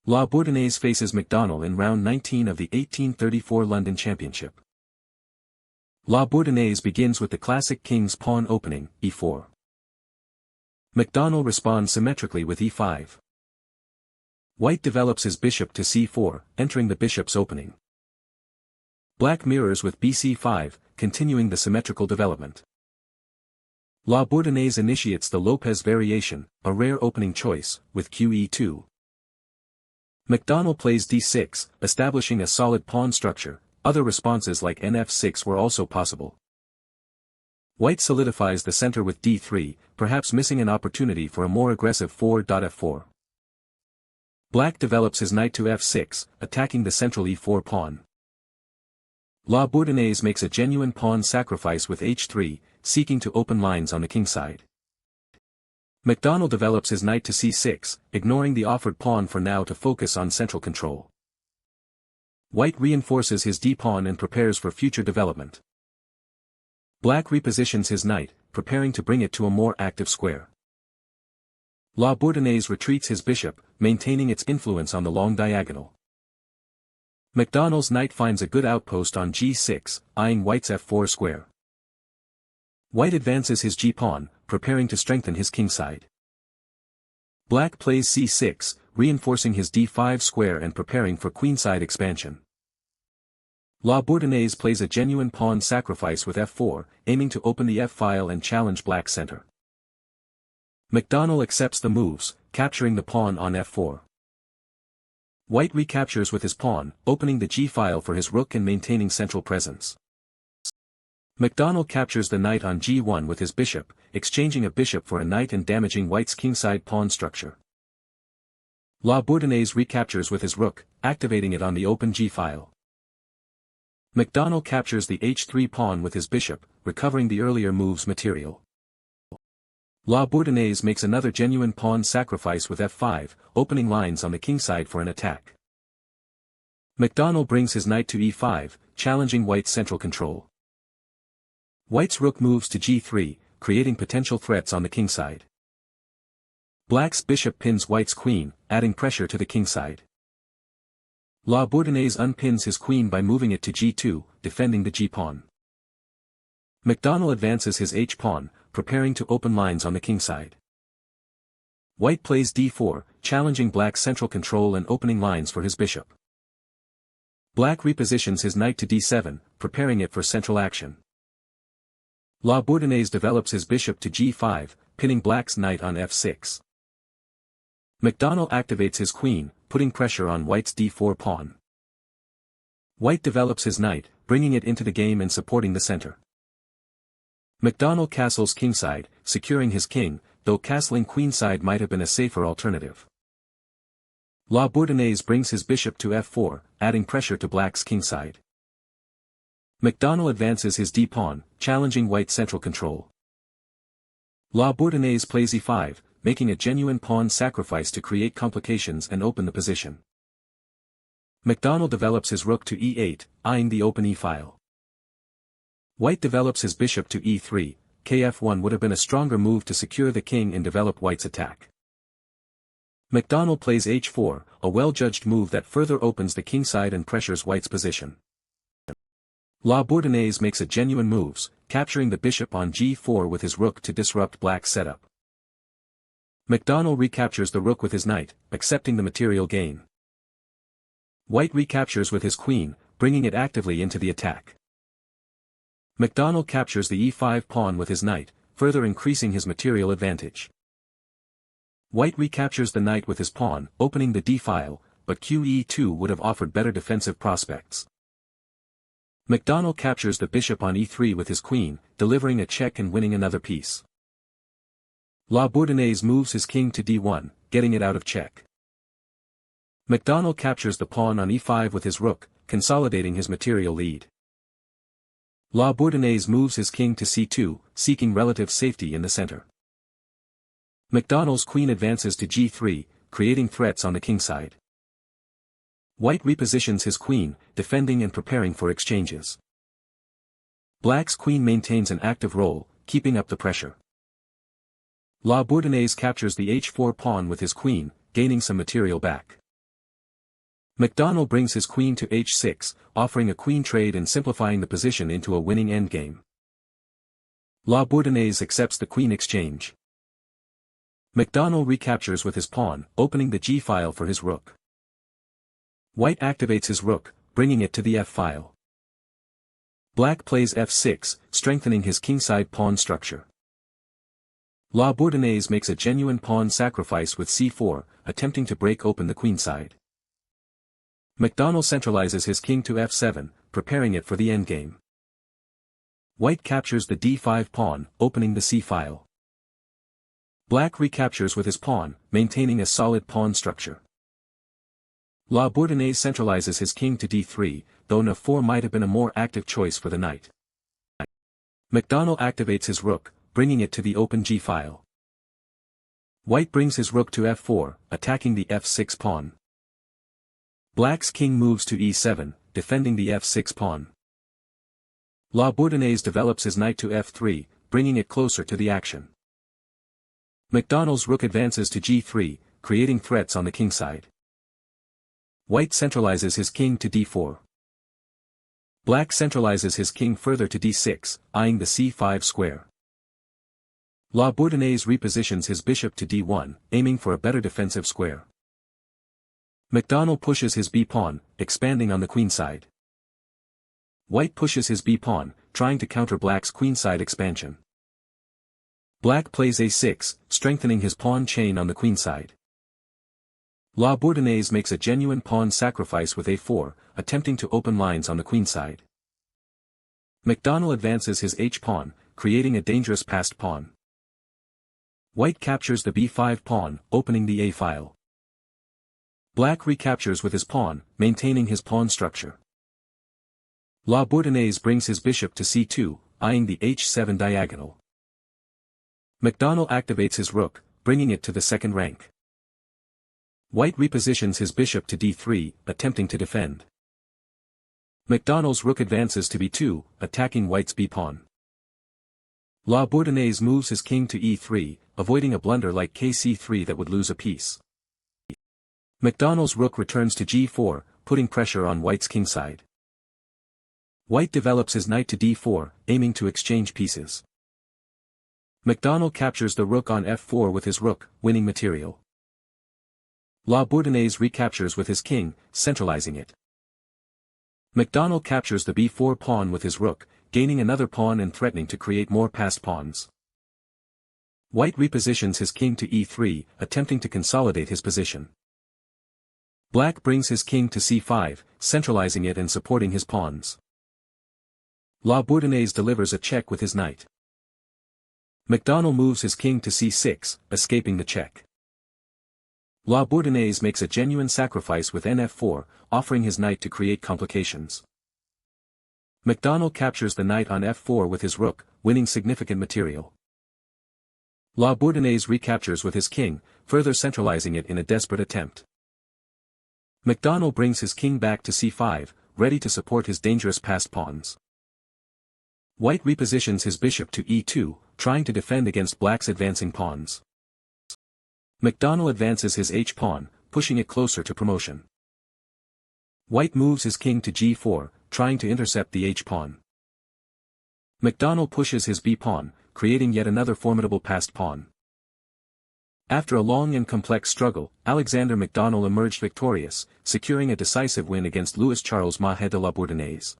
Bourdonnais faces McDonnell in round 19 of the 1834 London Championship. Bourdonnais begins with the classic king's pawn opening, e4. McDonnell responds symmetrically with e5. White develops his bishop to c4, entering the bishop's opening. Black mirrors with bc5, continuing the symmetrical development. Bourdonnais initiates the Lopez variation, a rare opening choice, with qe2. McDonnell plays d6, establishing a solid pawn structure. Other responses like nf6 were also possible. White solidifies the center with d3, perhaps missing an opportunity for a more aggressive 4.f4. Black develops his knight to f6, attacking the central e4 pawn. Bourdonnais makes a genuine pawn sacrifice with h3, seeking to open lines on the king side. McDonnell develops his knight to c6, ignoring the offered pawn for now to focus on central control. White reinforces his d-pawn and prepares for future development. Black repositions his knight, preparing to bring it to a more active square. Bourdonnais retreats his bishop, maintaining its influence on the long diagonal. McDonnell's knight finds a good outpost on g6, eyeing White's f4 square. White advances his g-pawn, preparing to strengthen his kingside. Black plays c6, reinforcing his d5 square and preparing for queenside expansion. Bourdonnais plays a genuine pawn sacrifice with f4, aiming to open the f-file and challenge Black's center. McDonnell accepts the moves, capturing the pawn on f4. White recaptures with his pawn, opening the g-file for his rook and maintaining central presence. McDonnell captures the knight on g1 with his bishop, exchanging a bishop for a knight and damaging White's kingside pawn structure. Bourdonnais recaptures with his rook, activating it on the open g-file. McDonnell captures the h3 pawn with his bishop, recovering the earlier move's material. Bourdonnais makes another genuine pawn sacrifice with f5, opening lines on the kingside for an attack. McDonnell brings his knight to e5, challenging White's central control. White's rook moves to g3, creating potential threats on the kingside. Black's bishop pins White's queen, adding pressure to the kingside. Bourdonnais unpins his queen by moving it to g2, defending the g-pawn. McDonnell advances his h-pawn, preparing to open lines on the kingside. White plays d4, challenging Black's central control and opening lines for his bishop. Black repositions his knight to d7, preparing it for central action. Bourdonnais develops his bishop to g5, pinning Black's knight on f6. McDonnell activates his queen, putting pressure on White's d4 pawn. White develops his knight, bringing it into the game and supporting the center. McDonnell castles kingside, securing his king, though castling queenside might have been a safer alternative. Bourdonnais brings his bishop to f4, adding pressure to Black's kingside. McDonnell advances his d-pawn, challenging White's central control. Bourdonnais plays e5, making a genuine pawn sacrifice to create complications and open the position. McDonnell develops his rook to e8, eyeing the open e-file. White develops his bishop to e3, kf1 would have been a stronger move to secure the king and develop White's attack. McDonnell plays h4, a well-judged move that further opens the kingside and pressures White's position. Bourdonnais makes a genuine moves, capturing the bishop on g4 with his rook to disrupt Black's setup. McDonnell recaptures the rook with his knight, accepting the material gain. White recaptures with his queen, bringing it actively into the attack. McDonnell captures the e5 pawn with his knight, further increasing his material advantage. White recaptures the knight with his pawn, opening the d-file, but qe2 would have offered better defensive prospects. McDonnell captures the bishop on e3 with his queen, delivering a check and winning another piece. Bourdonnais moves his king to d1, getting it out of check. McDonnell captures the pawn on e5 with his rook, consolidating his material lead. Bourdonnais moves his king to c2, seeking relative safety in the center. McDonnell's queen advances to g3, creating threats on the kingside. White repositions his queen, defending and preparing for exchanges. Black's queen maintains an active role, keeping up the pressure. Bourdonnais captures the h4 pawn with his queen, gaining some material back. McDonnell brings his queen to h6, offering a queen trade and simplifying the position into a winning endgame. Bourdonnais accepts the queen exchange. McDonnell recaptures with his pawn, opening the g-file for his rook. White activates his rook, bringing it to the f-file. Black plays f6, strengthening his kingside pawn structure. Bourdonnais makes a genuine pawn sacrifice with c4, attempting to break open the queenside. McDonnell centralizes his king to f7, preparing it for the endgame. White captures the d5 pawn, opening the c-file. Black recaptures with his pawn, maintaining a solid pawn structure. Bourdonnais centralizes his king to d3, though n4 might have been a more active choice for the knight. McDonnell activates his rook, bringing it to the open g-file. White brings his rook to f4, attacking the f6 pawn. Black's king moves to e7, defending the f6 pawn. Bourdonnais develops his knight to f3, bringing it closer to the action. McDonnell's rook advances to g3, creating threats on the kingside. White centralizes his king to d4. Black centralizes his king further to d6, eyeing the c5 square. Bourdonnais repositions his bishop to d1, aiming for a better defensive square. McDonnell pushes his b-pawn, expanding on the queenside. White pushes his b-pawn, trying to counter Black's queenside expansion. Black plays a6, strengthening his pawn chain on the queenside. Bourdonnais makes a genuine pawn sacrifice with a4, attempting to open lines on the queenside. McDonnell advances his h-pawn, creating a dangerous passed pawn. White captures the b5 pawn, opening the a-file. Black recaptures with his pawn, maintaining his pawn structure. Bourdonnais brings his bishop to c2, eyeing the h7 diagonal. McDonnell activates his rook, bringing it to the second rank. White repositions his bishop to d3, attempting to defend. McDonnell's rook advances to b2, attacking White's b-pawn. Bourdonnais moves his king to e3, avoiding a blunder like kc3 that would lose a piece. McDonnell's rook returns to g4, putting pressure on White's kingside. White develops his knight to d4, aiming to exchange pieces. McDonnell captures the rook on f4 with his rook, winning material. Bourdonnais recaptures with his king, centralizing it. McDonnell captures the b4 pawn with his rook, gaining another pawn and threatening to create more passed pawns. White repositions his king to e3, attempting to consolidate his position. Black brings his king to c5, centralizing it and supporting his pawns. Bourdonnais delivers a check with his knight. McDonnell moves his king to c6, escaping the check. Bourdonnais makes a genuine sacrifice with nf4, offering his knight to create complications. McDonnell captures the knight on f4 with his rook, winning significant material. Bourdonnais recaptures with his king, further centralizing it in a desperate attempt. McDonnell brings his king back to c5, ready to support his dangerous passed pawns. White repositions his bishop to e2, trying to defend against Black's advancing pawns. McDonnell advances his h-pawn, pushing it closer to promotion. White moves his king to g4, trying to intercept the h-pawn. McDonnell pushes his b-pawn, creating yet another formidable passed pawn. After a long and complex struggle, Alexander McDonnell emerged victorious, securing a decisive win against Louis Charles Mahe de Bourdonnais.